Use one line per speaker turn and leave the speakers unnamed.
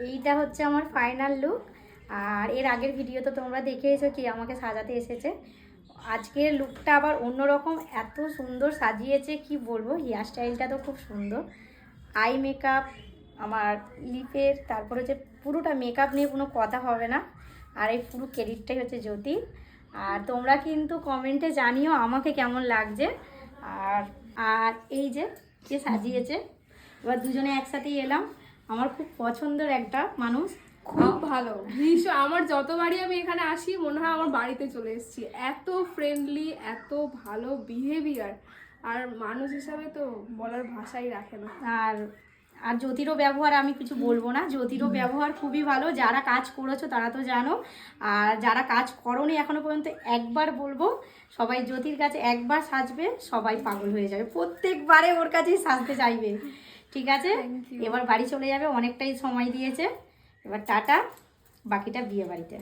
এইটা হচ্ছে আমার ফাইনাল লুক। আর এর আগের ভিডিও তো তোমরা দেখেইছো কি আমাকে সাজাতে এসেছে। আজকের লুকটা আবার অন্যরকম, এত সুন্দর সাজিয়েছে কি বলবো। হেয়ার স্টাইলটা তো খুব সুন্দর, আই মেকআপ, আমার লিপের, তারপর হচ্ছে পুরোটা মেকআপ নিয়ে কোনো কথা হবে না। আর এই পুরো ক্রেডিটটাই হচ্ছে জ্যোতি। আর তোমরা কিন্তু কমেন্টে জানিও আমাকে কেমন লাগছে। আর আর এই যে কে সাজিয়েছে, এবার দুজনে একসাথেই এলাম। আমার খুব পছন্দের একটা মানুষ,
খুব ভালো, ভীষণ। আমার যতবারই আমি এখানে আসি মনে হয় আমার বাড়িতে চলে এসেছি। এত ফ্রেন্ডলি, এত ভালো বিহেভিয়ার, আর মানুষ হিসাবে তো বলার ভাষাই রাখে না।
আর আর জ্যোতিরও ব্যবহার আমি কিছু বলবো না, জ্যোতিরও ব্যবহার খুবই ভালো। যারা কাজ করেছো তারা তো জানো, আর যারা কাজ করোনি এখনো পর্যন্ত একবার বলবো, সবাই জ্যোতির কাছে একবার সাজবে, সবাই পাগল হয়ে যাবে, প্রত্যেকবারে ওর কাছেই সাজতে চাইবে। ঠিক আছে, এবার বাড়ি চলে যাবে, অনেকটাই সময় দিয়েছে। এবার টাটা, বাকিটা বিয়ে বাড়িতে।